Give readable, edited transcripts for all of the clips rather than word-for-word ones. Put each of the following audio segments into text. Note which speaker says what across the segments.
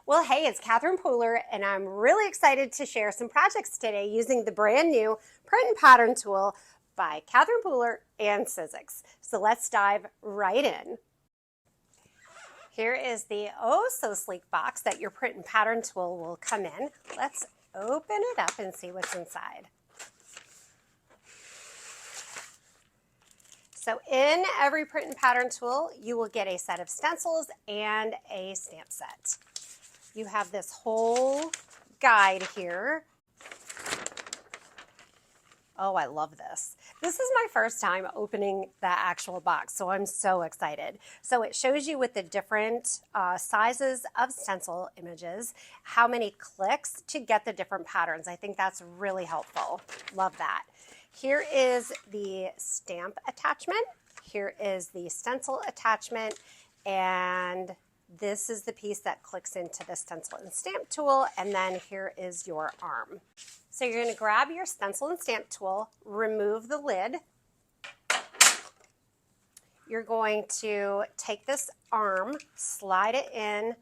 Speaker 1: Well, hey, it's Catherine Pooler, and I'm really excited to share some projects today using the brand new print and pattern tool by Catherine Pooler and Sizzix. So let's dive right in. Here is the oh so sleek box that your print and pattern tool will come in. Let's open it up and see what's inside. So in every print and pattern tool, you will get a set of stencils and a stamp set. You have this whole guide here. Oh, I love this. This is my first time opening the actual box, so I'm so excited. So it shows you with the different sizes of stencil images, how many clicks to get the different patterns. I think that's really helpful. Love that. Here is the stamp attachment. Here is the stencil attachment, and this is the piece that clicks into the stencil and stamp tool, and then here is your arm. So you're going to grab your stencil and stamp tool, remove the lid. You're going to take this arm, slide it in.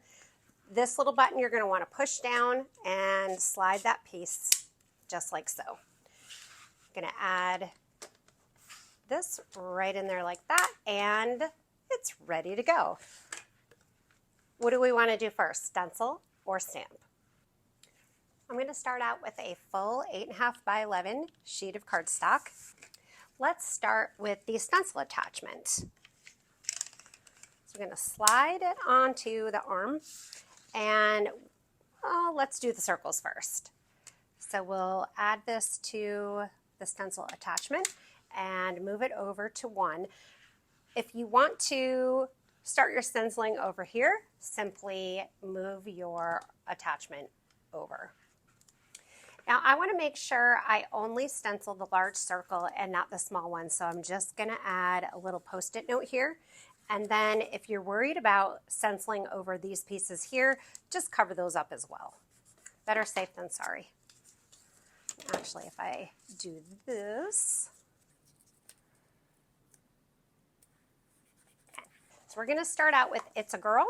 Speaker 1: This little button you're going to want to push down and slide that piece just like so. I'm going to add this right in there like that, and it's ready to go. What do we want to do first, stencil or stamp? I'm going to start out with a full 8.5 by 11 sheet of cardstock. Let's start with the stencil attachment. So we're going to slide it onto the arm, and let's do the circles first. So we'll add this to the stencil attachment and move it over to 1. If you want to start your stenciling over here, simply move your attachment over. Now I want to make sure I only stencil the large circle and not the small one, so I'm just going to add a little post-it note here. And then if you're worried about stenciling over these pieces here, just cover those up as well. Better safe than sorry. Actually, if I do this, okay. So we're going to start out with It's a Girl.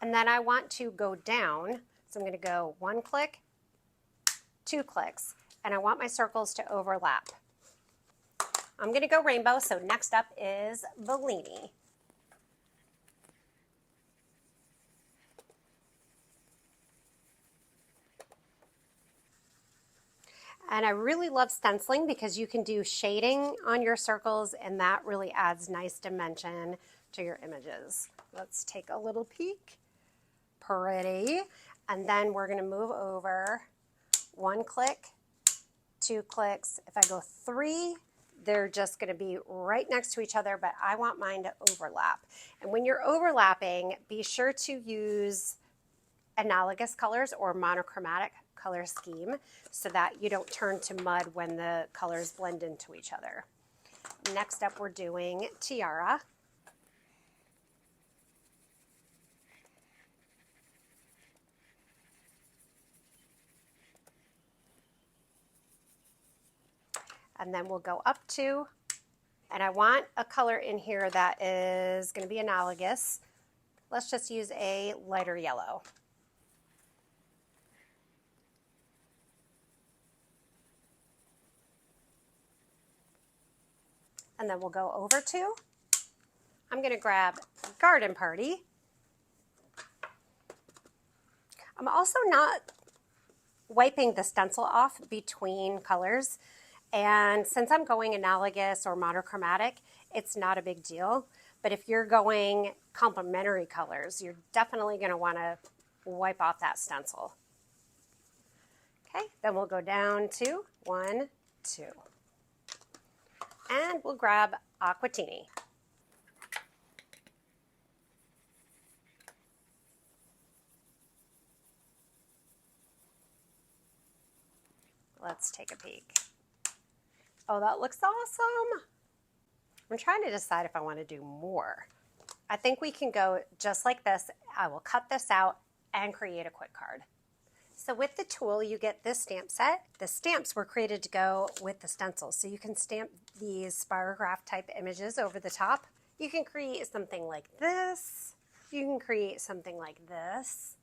Speaker 1: And then I want to go down, so I'm going to go 1 click, 2 clicks, and I want my circles to overlap. I'm going to go rainbow, so next up is Bellini. And I really love stenciling because you can do shading on your circles, and that really adds nice dimension to your images. Let's take a little peek. Pretty. And then we're going to move over 1 click, 2 clicks. If I go 3, they're just going to be right next to each other, but I want mine to overlap. And when you're overlapping, be sure to use analogous colors or monochromatic color scheme so that you don't turn to mud when the colors blend into each other. Next up, we're doing Tiara. And then we'll go up 2, and I want a color in here that is going to be analogous. Let's just use a lighter yellow. And then we'll go over 2. I'm going to grab Garden Party. I'm also not wiping the stencil off between colors. And since I'm going analogous or monochromatic, it's not a big deal. But if you're going complementary colors, you're definitely going to want to wipe off that stencil. Okay, then we'll go down to 1, 2. And we'll grab Aquatini. Let's take a peek. Oh, that looks awesome. I'm trying to decide if I want to do more. I think we can go just like this. I will cut this out and create a quick card. So with the tool, you get this stamp set. The stamps were created to go with the stencils. So you can stamp these spirograph type images over the top. You can create something like this. You can create something like this,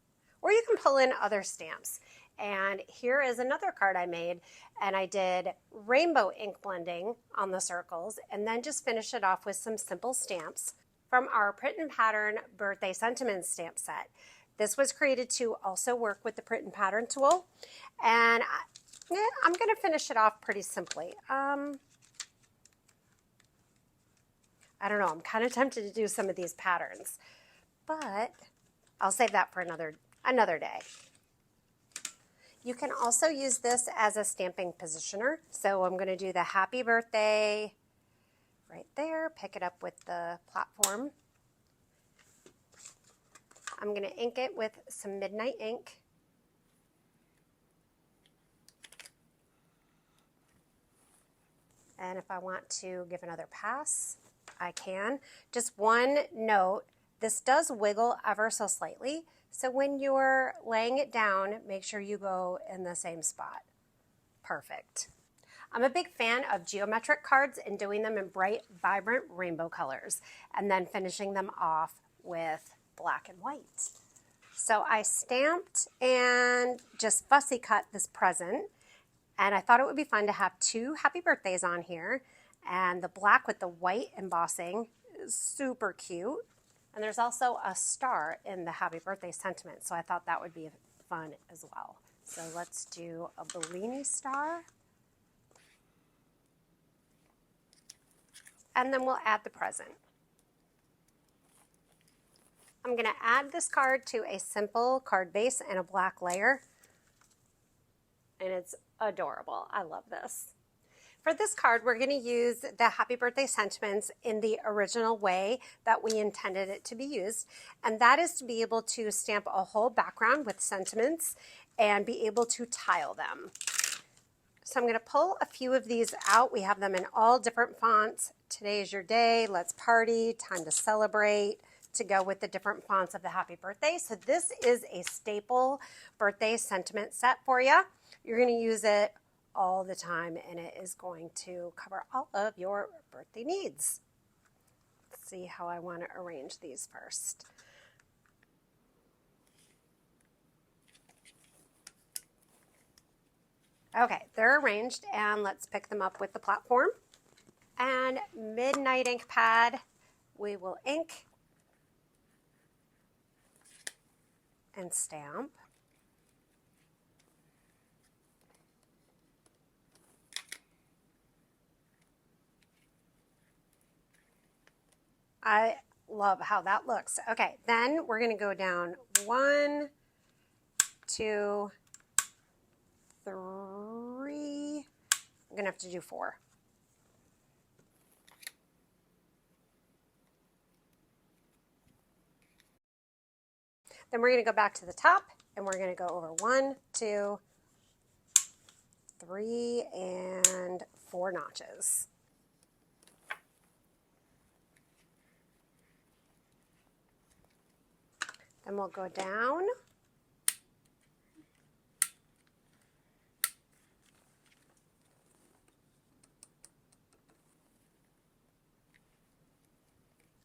Speaker 1: or you can pull in other stamps. And here is another card I made, and I did rainbow ink blending on the circles and then just finish it off with some simple stamps from our Print and Pattern Birthday Sentiments stamp set. This was created to also work with the Print and Pattern tool, and I'm going to finish it off pretty simply. I don't know, I'm kind of tempted to do some of these patterns, but I'll save that for another day. You can also use this as a stamping positioner. So I'm going to do the happy birthday right there, pick it up with the platform. I'm going to ink it with some midnight ink. And if I want to give another pass, I can. Just one note, this does wiggle ever so slightly. So when you're laying it down, make sure you go in the same spot. Perfect. I'm a big fan of geometric cards and doing them in bright, vibrant rainbow colors, and then finishing them off with black and white. So I stamped and just fussy cut this present, and I thought it would be fun to have two happy birthdays on here, and the black with the white embossing is super cute. And there's also a star in the happy birthday sentiment, so I thought that would be fun as well. So let's do a Bellini star. And then we'll add the present. I'm going to add this card to a simple card base and a black layer. And it's adorable. I love this. For this card, we're going to use the happy birthday sentiments in the original way that we intended it to be used. And that is to be able to stamp a whole background with sentiments and be able to tile them. So I'm going to pull a few of these out. We have them in all different fonts. Today is your day, let's party, time to celebrate, to go with the different fonts of the happy birthday. So this is a staple birthday sentiment set for you. You're going to use it all the time, and it is going to cover all of your birthday needs. Let's see how I want to arrange these first. Okay, they're arranged, and let's pick them up with the platform. And midnight ink pad, we will ink and stamp. I love how that looks. Okay, then we're going to go down 1, 2, 3. I'm going to have to do 4. Then we're going to go back to the top, and we're going to go over 1, 2, 3, and 4 notches. Then we'll go down.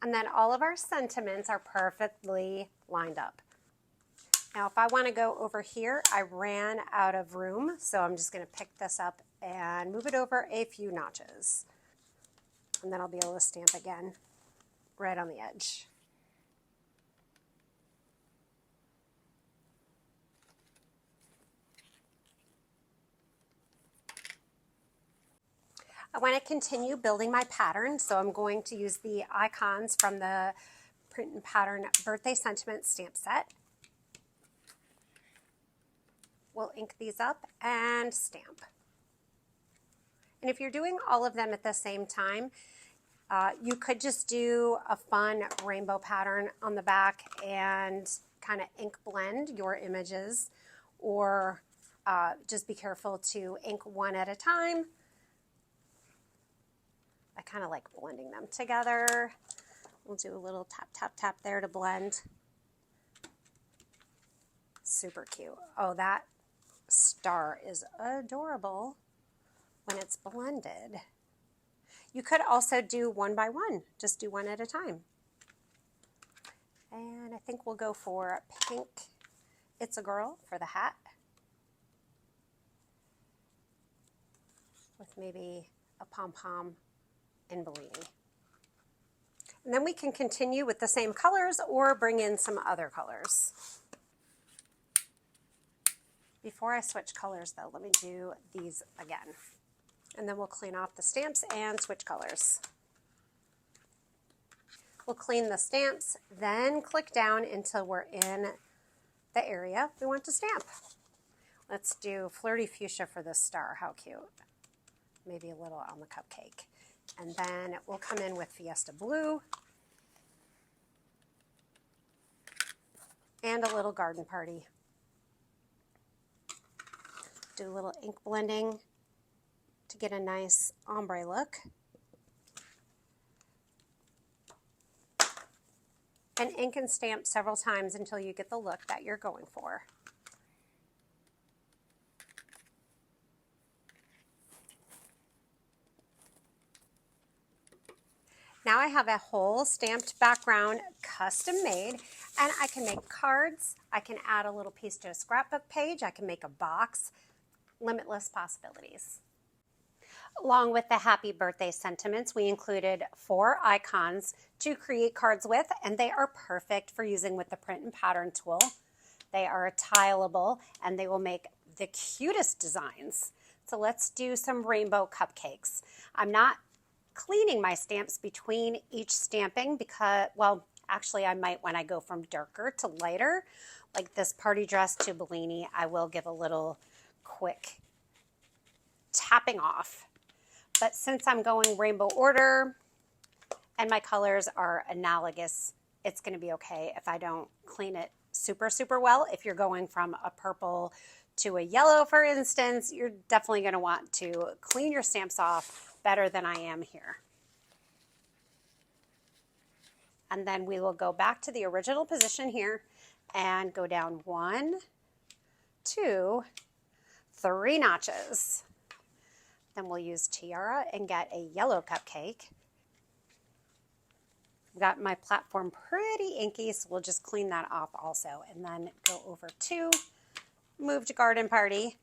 Speaker 1: And then all of our sentiments are perfectly lined up. Now, if I want to go over here, I ran out of room, so I'm just going to pick this up and move it over a few notches. And then I'll be able to stamp again right on the edge. I want to continue building my pattern, so I'm going to use the icons from the Print and Pattern Birthday Sentiment stamp set. We'll ink these up and stamp. And if you're doing all of them at the same time, you could just do a fun rainbow pattern on the back and kind of ink blend your images, or just be careful to ink one at a time. I kind of like blending them together. We'll do a little tap, tap, tap there to blend. super cute. Oh, that star is adorable when it's blended. You could also do one by one, just do one at a time. And I think we'll go for pink It's a Girl for the hat, with maybe a pom-pom in Bellini. And then we can continue with the same colors or bring in some other colors. Before I switch colors though, let me do these again. And then we'll clean off the stamps and switch colors. We'll clean the stamps, then click down until we're in the area we want to stamp. Let's do Flirty Fuchsia for this star. How cute. Maybe a little on the cupcake. And then we'll come in with Fiesta Blue and a little Garden Party. Do a little ink blending to get a nice ombre look. And ink and stamp several times until you get the look that you're going for. Now I have a whole stamped background custom made, and I can make cards, I can add a little piece to a scrapbook page, I can make a box, limitless possibilities. Along with the happy birthday sentiments, we included 4 icons to create cards with, and they are perfect for using with the print and pattern tool. They are tileable, and they will make the cutest designs. So let's do some rainbow cupcakes. I'm not cleaning my stamps between each stamping because, well, actually I might when I go from darker to lighter, like this party dress to Bellini, I will give a little quick tapping off. But since I'm going rainbow order and my colors are analogous, it's going to be okay if I don't clean it super, super well. If you're going from a purple to a yellow, for instance, you're definitely going to want to clean your stamps off better than I am here. And then we will go back to the original position here and go down 1, 2, 3 notches. Then we'll use Tiara and get a yellow cupcake. I've got my platform pretty inky, so we'll just clean that off also. And then go over to move to Garden Party.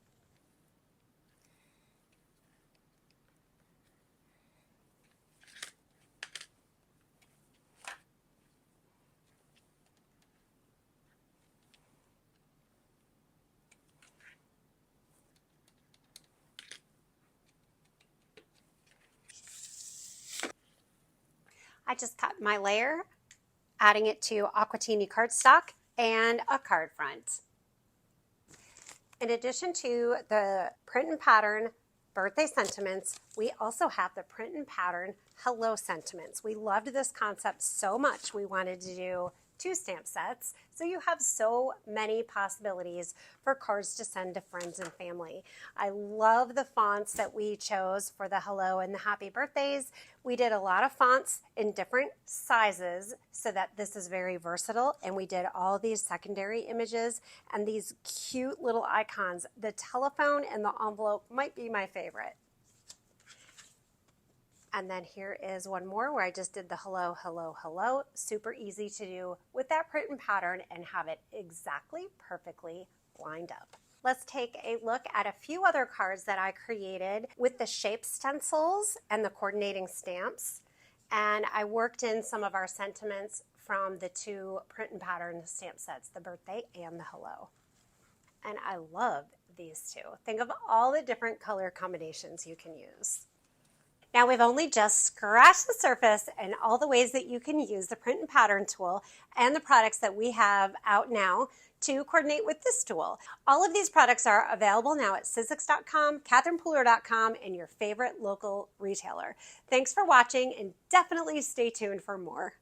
Speaker 1: I just cut my layer, adding it to Aquatini cardstock and a card front. In addition to the print and pattern birthday sentiments, we also have the print and pattern hello sentiments. We loved this concept so much, we wanted to do 2 stamp sets, so you have so many possibilities for cards to send to friends and family. I love the fonts that we chose for the hello and the happy birthdays. We did a lot of fonts in different sizes so that this is very versatile, and we did all these secondary images and these cute little icons. The telephone and the envelope might be my favorite. And then here is one more where I just did the hello, hello, hello. Super easy to do with that print and pattern and have it exactly perfectly lined up. Let's take a look at a few other cards that I created with the shape stencils and the coordinating stamps. And I worked in some of our sentiments from the 2 print and pattern stamp sets, the birthday and the hello. And I love these 2. Think of all the different color combinations you can use. Now we've only just scratched the surface and all the ways that you can use the print and pattern tool and the products that we have out now to coordinate with this tool. All of these products are available now at Sizzix.com, CatherinePooler.com, and your favorite local retailer. Thanks for watching, and definitely stay tuned for more.